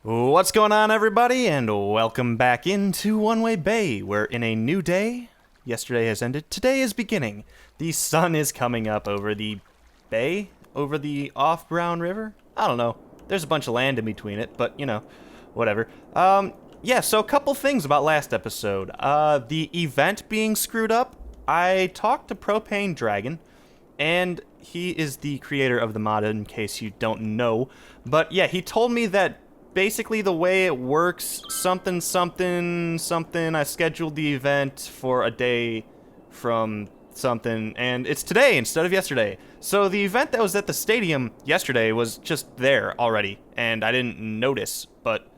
What's going on, everybody, and welcome back into One Way Bay. We're in a new day. Yesterday has ended. Today is beginning. The sun is coming up over the bay, over the off-Brown River. I don't know. There's a bunch of land in between it, but, you know, whatever. Yeah, so a couple things about last episode. The event being screwed up. I talked to Propane Dragon, and he is the creator of the mod, in case you don't know. But, yeah, he told me that basically the way it works, something, I scheduled the event for a day from something, and it's today instead of yesterday. So the event that was at the stadium yesterday was just there already, and I didn't notice, but,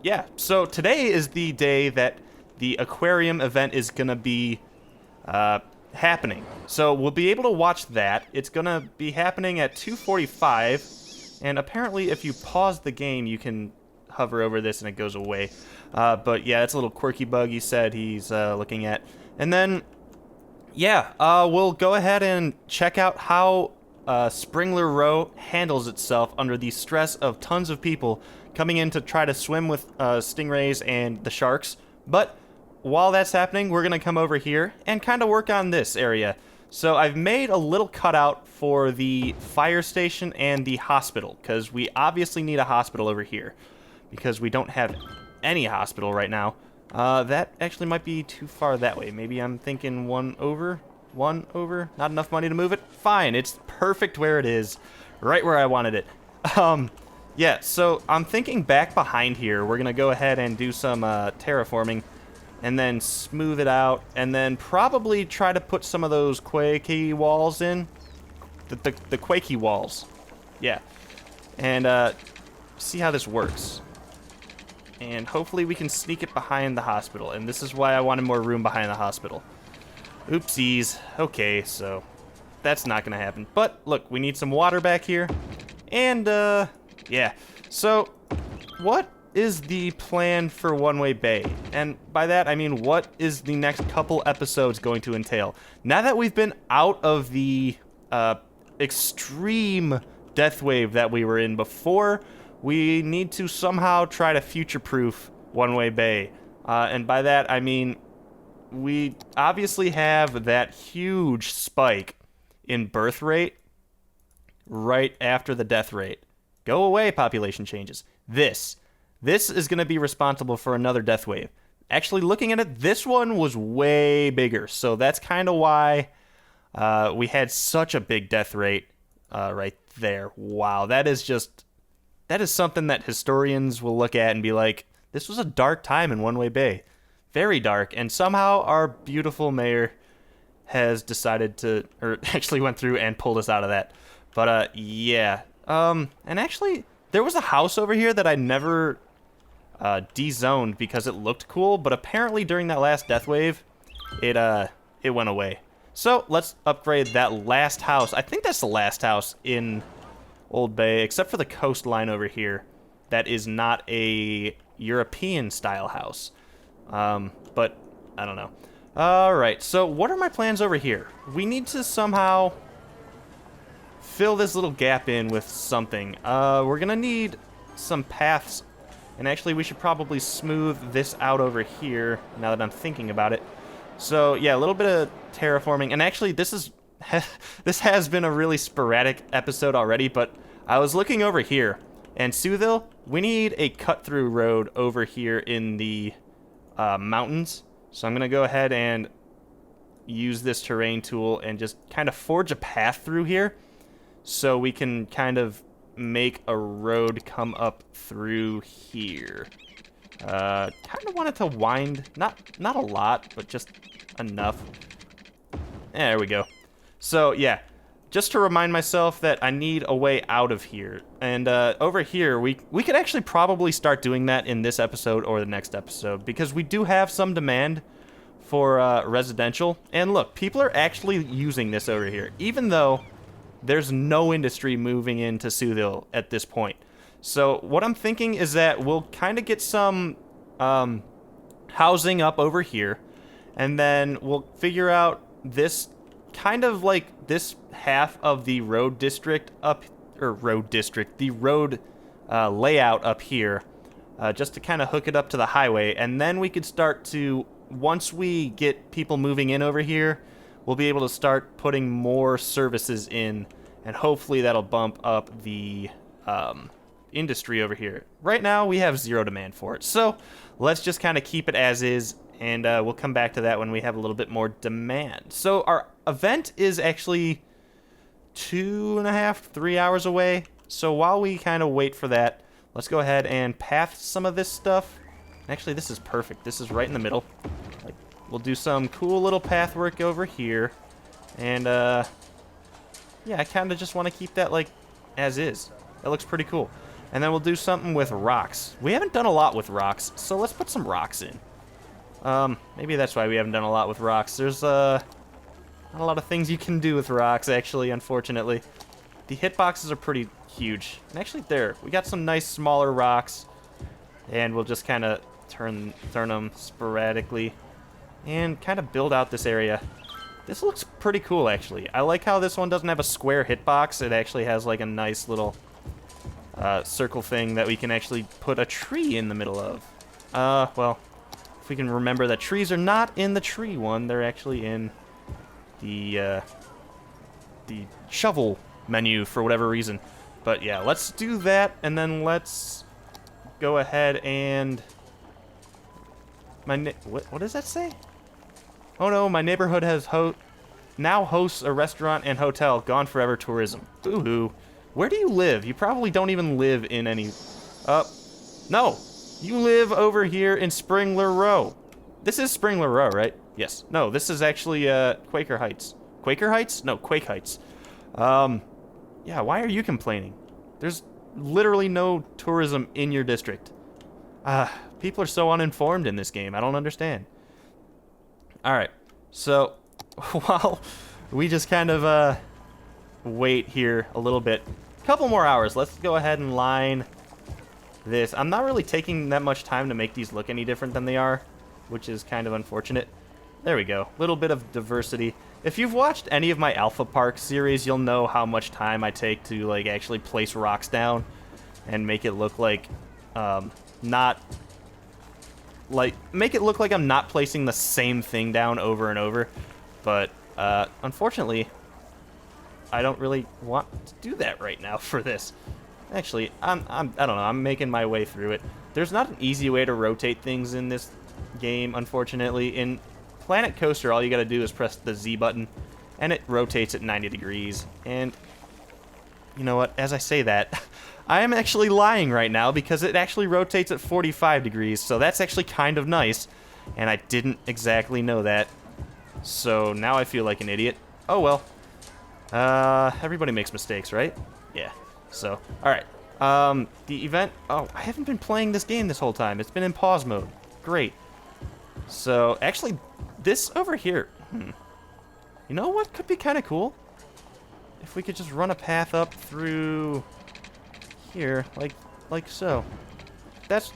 yeah. So today is the day that the Aquarium event is gonna be, happening. So we'll be able to watch that. It's gonna be happening at 2:45. And apparently, if you pause the game, you can hover over this and it goes away. But yeah, it's a little quirky bug he said he's looking at. And then, yeah, we'll go ahead and check out how Springler Row handles itself under the stress of tons of people coming in to try to swim with stingrays and the sharks. But while that's happening, we're going to come over here and kind of work on this area. So I've made a little cutout for the fire station and the hospital, because we obviously need a hospital over here, because we don't have any hospital right now. That actually might be too far that way. Maybe I'm thinking one over, not enough money to move it? Fine, it's perfect where it is, right where I wanted it. Yeah, so I'm thinking back behind here, we're going to go ahead and do some terraforming, and then smooth it out, and then probably try to put some of those quakey walls in. The quakey walls. Yeah. And see how this works. And hopefully we can sneak it behind the hospital, and this is why I wanted more room behind the hospital. Oopsies. Okay, so that's not gonna happen. But look, we need some water back here. And yeah. So what is the plan for One Way Bay? And by that, I mean, what is the next couple episodes going to entail? Now that we've been out of the extreme death wave that we were in before, we need to somehow try to future-proof One Way Bay. And by that, I mean, we obviously have that huge spike in birth rate right after the death rate. Go away, population changes. This is going to be responsible for another death wave. Actually, looking at it, this one was way bigger. So that's kind of why we had such a big death rate right there. Wow, that is something that historians will look at and be like, this was a dark time in One Way Bay. Very dark. And somehow our beautiful mayor has decided to, or actually went through and pulled us out of that. But yeah. And actually, there was a house over here that I never de-zoned because it looked cool, but apparently during that last death wave, it went away. So let's upgrade that last house. I think that's the last house in Old Bay, except for the coastline over here. That is not a European style house. But I don't know. All right, so what are my plans over here? We need to somehow fill this little gap in with something. We're gonna need some paths. And actually, we should probably smooth this out over here, now that I'm thinking about it. So, yeah, a little bit of terraforming. And actually, this has been a really sporadic episode already, but I was looking over here. And Soothill, we need a cut-through road over here in the mountains. So I'm going to go ahead and use this terrain tool and just kind of forge a path through here, so we can kind of make a road come up through here. Kind of want it to wind, not a lot, but just enough. There we go. So yeah, just to remind myself that I need a way out of here. And over here, we could actually probably start doing that in this episode or the next episode, because we do have some demand for residential. And look, people are actually using this over here, even though there's no industry moving into Soothill at this point. So what I'm thinking is that we'll kind of get some housing up over here, and then we'll figure out this kind of like this half of the road district up, or road district, the road layout up here, just to kind of hook it up to the highway, and then we could start to, once we get people moving in over here, we'll be able to start putting more services in, and hopefully that'll bump up the industry over here. Right now, we have zero demand for it, so let's just kind of keep it as is, and we'll come back to that when we have a little bit more demand. So our event is actually 2.5, 3 hours away, so while we kind of wait for that, let's go ahead and path some of this stuff. Actually, this is perfect. This is right in the middle. Like, we'll do some cool little path work over here, and yeah, I kind of just want to keep that like as is. That looks pretty cool. And then we'll do something with rocks. We haven't done a lot with rocks, so let's put some rocks in. Maybe that's why we haven't done a lot with rocks. There's not a lot of things you can do with rocks, actually, unfortunately. The hitboxes are pretty huge. And actually, there, we got some nice smaller rocks, and we'll just kind of turn them sporadically and kind of build out this area. This looks pretty cool, actually. I like how this one doesn't have a square hitbox. It actually has like a nice little circle thing that we can actually put a tree in the middle of. Well, if we can remember that trees are not in the tree one, they're actually in the shovel menu for whatever reason. But yeah, let's do that, and then let's go ahead and what does that say? Oh no, my neighborhood has now hosts a restaurant and hotel. Gone forever tourism. Boo-hoo. Where do you live? You probably don't even live in any... No! You live over here in Springler Row. This is Springler Row, right? Yes. No, this is actually Quaker Heights. Quaker Heights? No, Quake Heights. Yeah, why are you complaining? There's literally no tourism in your district. People are so uninformed in this game. I don't understand. Alright, so while we just kind of wait here a little bit, a couple more hours, let's go ahead and line this. I'm not really taking that much time to make these look any different than they are, which is kind of unfortunate. There we go, little bit of diversity. If you've watched any of my Alpha Park series, you'll know how much time I take to like actually place rocks down and make it look like make it look like I'm not placing the same thing down over and over. But unfortunately, I don't really want to do that right now for this. Actually, I don't know, I'm making my way through it. There's not an easy way to rotate things in this game, unfortunately. In Planet Coaster, all you gotta do is press the Z button, and it rotates at 90 degrees. And you know what, as I say that, I am actually lying right now because it actually rotates at 45 degrees, so that's actually kind of nice, and I didn't exactly know that. So now I feel like an idiot. Oh well. Everybody makes mistakes, right? Yeah. So, alright. The event... Oh, I haven't been playing this game this whole time. It's been in pause mode. Great. So, actually, this over here... You know what could be kind of cool? If we could just run a path up through here, like so. That's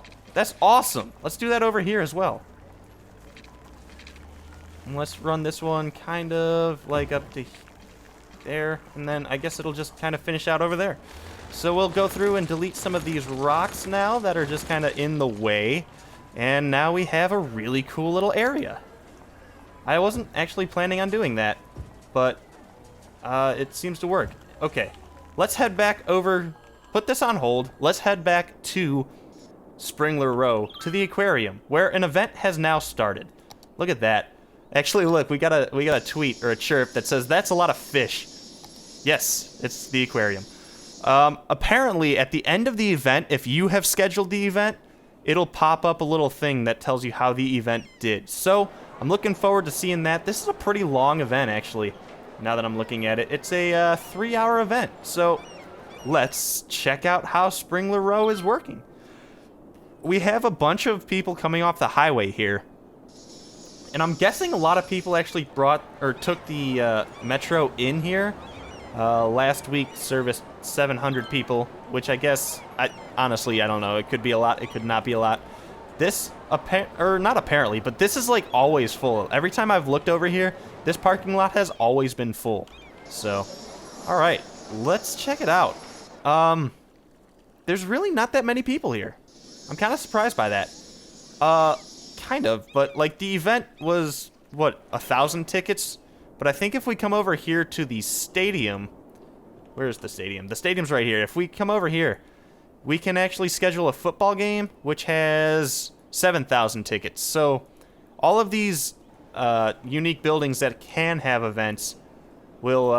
awesome. Let's do that over here as well. And let's run this one kind of like up to there, and then I guess it'll just kind of finish out over there. So we'll go through and delete some of these rocks now that are just kind of in the way, and now we have a really cool little area. I wasn't actually planning on doing that, but it seems to work. Okay, let's head back over, put this on hold, let's head back to Springler Row, to the aquarium, where an event has now started. Look at that. Actually, look, we got a tweet or a chirp that says, "That's a lot of fish." Yes, it's the aquarium. Apparently, at the end of the event, if you have scheduled the event, it'll pop up a little thing that tells you how the event did. So, I'm looking forward to seeing that. This is a pretty long event, actually, now that I'm looking at it. It's a 3-hour event, so let's check out how Springler Row is working. We have a bunch of people coming off the highway here. And I'm guessing a lot of people actually took the metro in here. Last week serviced 700 people, which I guess, honestly, I don't know. It could be a lot. It could not be a lot. This, not apparently, but this is like always full. Every time I've looked over here, this parking lot has always been full. So, all right, let's check it out. there's really not that many people here. I'm kind of surprised by that. Kind of, but like the event was, what, 1,000 tickets? But I think if we come over here to the stadium, where's the stadium? The stadium's right here. If we come over here, we can actually schedule a football game, which has 7,000 tickets. So all of these unique buildings that can have events will,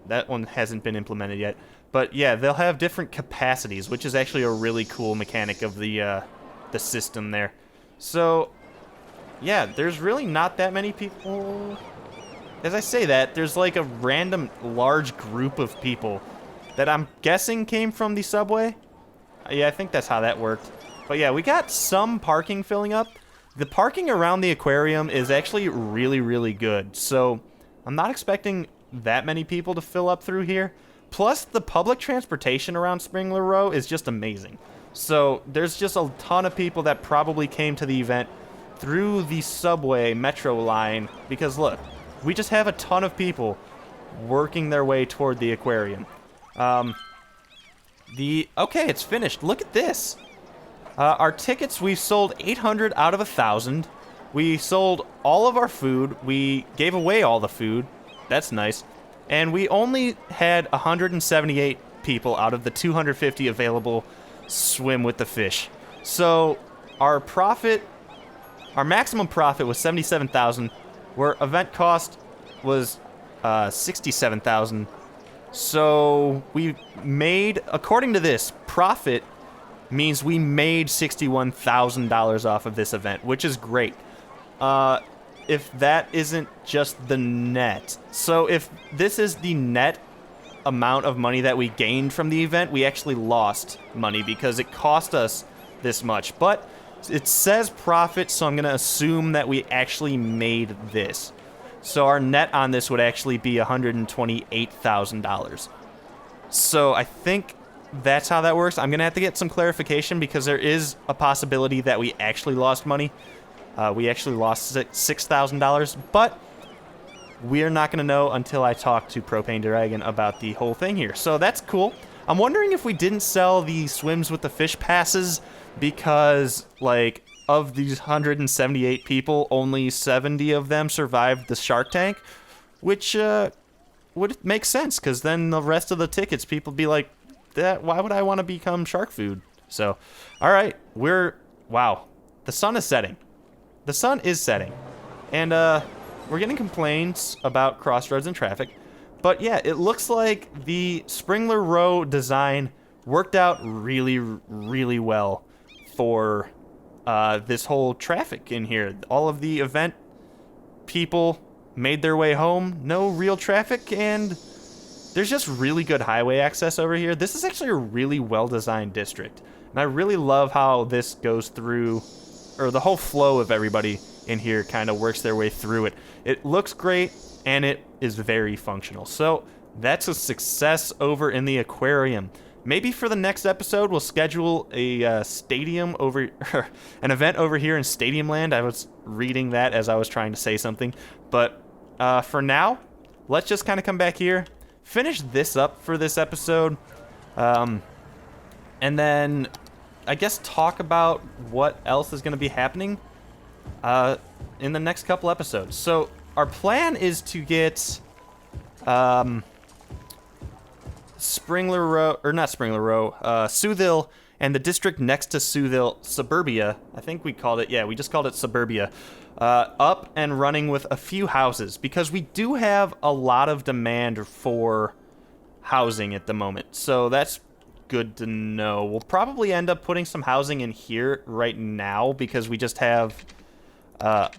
that one hasn't been implemented yet. But yeah, they'll have different capacities, which is actually a really cool mechanic of the system there. So yeah, there's really not that many people. As I say that, there's like a random large group of people that I'm guessing came from the subway. Yeah, I think that's how that worked. But yeah, we got some parking filling up. The parking around the aquarium is actually really, really good. So I'm not expecting that many people to fill up through here. Plus, the public transportation around Springler Row is just amazing. So there's just a ton of people that probably came to the event through the subway metro line. Because look, we just have a ton of people working their way toward the aquarium. Okay, it's finished. Look at this. Our tickets, we sold 800 out of 1,000. We sold all of our food. We gave away all the food. That's nice. And we only had 178 people out of the 250 available swim with the fish. So our maximum profit was 77,000, where event cost was 67,000. So we made, according to this, profit means we made $61,000 off of this event, which is great. If that isn't just the net. So if this is the net amount of money that we gained from the event, we actually lost money because it cost us this much. But it says profit, so I'm going to assume that we actually made this. So our net on this would actually be $128,000. So I think that's how that works. I'm going to have to get some clarification because there is a possibility that we actually lost money. We actually lost $6,000, but we're not going to know until I talk to Propane Dragon about the whole thing here. So that's cool. I'm wondering if we didn't sell the swims with the fish passes because, like, of these 178 people, only 70 of them survived the Shark Tank, which would make sense because then the rest of the tickets, people be like, why would I want to become shark food? So, all right, wow, the sun is setting. The sun is setting, and we're getting complaints about crossroads and traffic, but yeah, it looks like the Springler Row design worked out really, really well for this whole traffic in here. All of the event people made their way home, no real traffic, and there's just really good highway access over here. This is actually a really well-designed district, and I really love how this goes through, or the whole flow of everybody in here kind of works their way through it. It looks great, and it is very functional. So that's a success over in the aquarium. Maybe for the next episode, we'll schedule a stadium over, an event over here in Stadium Land. I was reading that as I was trying to say something. But for now, let's just kind of come back here, finish this up for this episode, and then I guess talk about what else is going to be happening in the next couple episodes. So our plan is to get Springler Row, or not Springler Row, Soothill and the district next to Soothill, Suburbia, I think we called it, yeah, we just called it Suburbia, up and running with a few houses because we do have a lot of demand for housing at the moment. So that's good to know. We'll probably end up putting some housing in here right now because we just have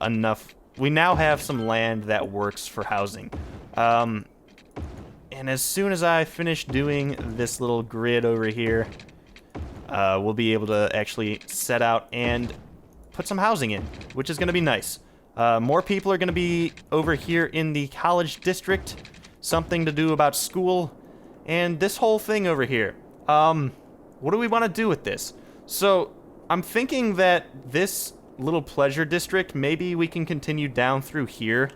enough. We now have some land that works for housing. And as soon as I finish doing this little grid over here, we'll be able to actually set out and put some housing in, which is going to be nice. More people are going to be over here in the college district, something to do about school, and this whole thing over here. What do we want to do with this? So I'm thinking that this little pleasure district, maybe we can continue down through here,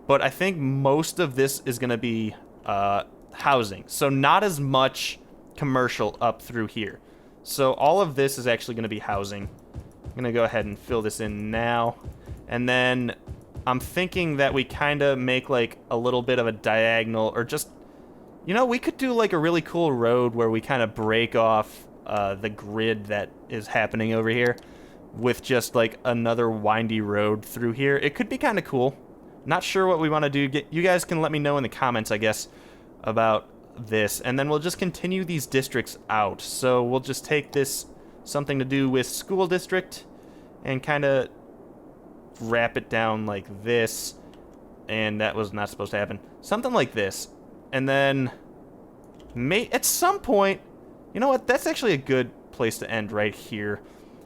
but I think most of this is going to be housing. So not as much commercial up through here. So all of this is actually going to be housing. I'm going to go ahead and fill this in now. And then I'm thinking that we kind of make like a little bit of a diagonal, or just, you know, we could do like a really cool road where we kind of break off the grid that is happening over here with just like another windy road through here. It could be kind of cool. Not sure what we want to do. You guys can let me know in the comments, I guess, about this. And then we'll just continue these districts out. So we'll just take this, something to do with school district, and kind of wrap it down like this. And that was not supposed to happen. Something like this. And then at some point, you know what? That's actually a good place to end right here.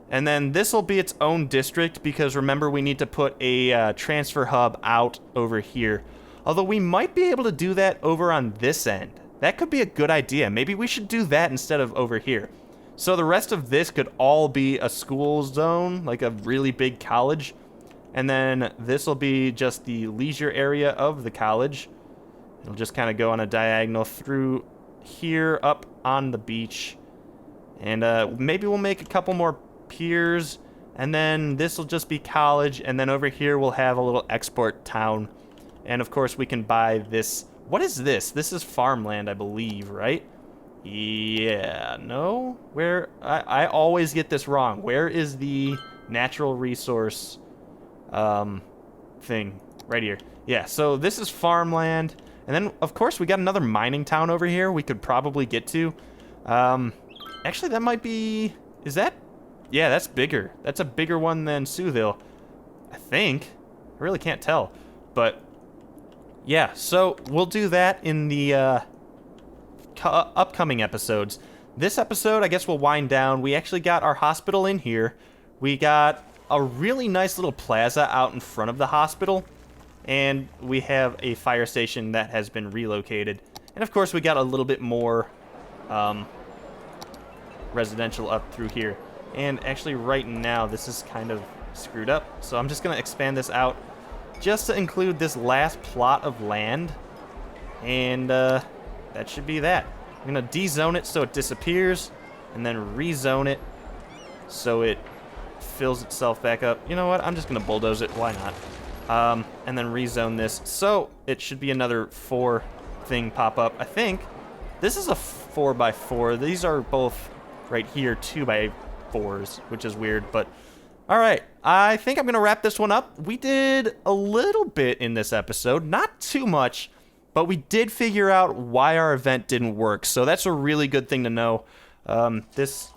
And then this will be its own district, because remember, we need to put a transfer hub out over here. Although we might be able to do that over on this end. That could be a good idea. Maybe we should do that instead of over here. So the rest of this could all be a school zone, like a really big college. And then this will be just the leisure area of the college. It'll just kind of go on a diagonal through here up on the beach. And maybe we'll make a couple more piers, and then this will just be college, and then over here we'll have a little export town. And of course we can buy this. What is this? This is farmland, I believe, right? Yeah, no? Where? I always get this wrong. Where is the natural resource thing? Right here. Yeah, so this is farmland. And then, of course, we got another mining town over here we could probably get to. Actually, that might be... Is that... Yeah, that's bigger. That's a bigger one than Soothill, I think. I really can't tell. But, yeah, so we'll do that in the upcoming episodes. This episode, I guess we'll wind down. We actually got our hospital in here. We got a really nice little plaza out in front of the hospital. And we have a fire station that has been relocated. And, of course, we got a little bit more residential up through here. And actually right now this is kind of screwed up, so I'm just going to expand this out just to include this last plot of land. And that should be that. I'm going to dezone it so it disappears, and then rezone it so it fills itself back up. You know what? I'm just going to bulldoze it. Why not? And then rezone this so it should be another 4 thing pop up. I think this is a 4x4. These are both right here 2x4s, which is weird, but all right. I think I'm going to wrap this one up. We did a little bit in this episode, not too much, but we did figure out why our event didn't work, so that's a really good thing to know. This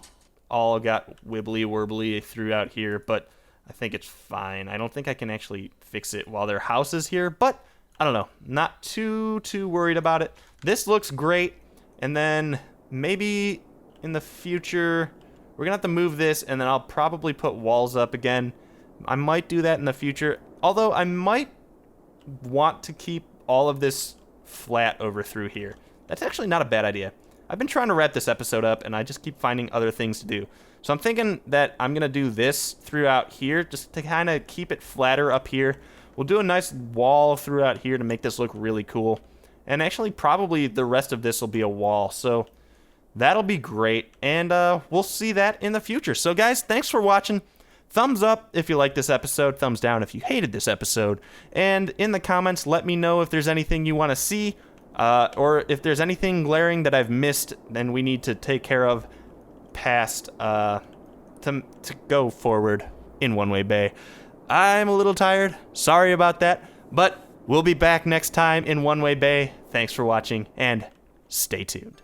all got wibbly-worbly throughout here, but I think it's fine. I don't think I can actually fix it while their house is here, but I don't know. Not too worried about it. This looks great, and then maybe in the future we're gonna have to move this, and then I'll probably put walls up again. I might do that in the future, although I might want to keep all of this flat over through here. That's actually not a bad idea. I've been trying to wrap this episode up, and I just keep finding other things to do. So I'm thinking that I'm gonna do this throughout here just to kind of keep it flatter up here. We'll do a nice wall throughout here to make this look really cool. And actually probably the rest of this will be a wall, so that'll be great, and we'll see that in the future. So guys, thanks for watching. Thumbs up if you liked this episode, thumbs down if you hated this episode, and in the comments let me know if there's anything you want to see, or if there's anything glaring that I've missed then we need to take care of past to go forward in One Way Bay. I'm a little tired, sorry about that, but we'll be back next time in One Way Bay. Thanks for watching, and stay tuned.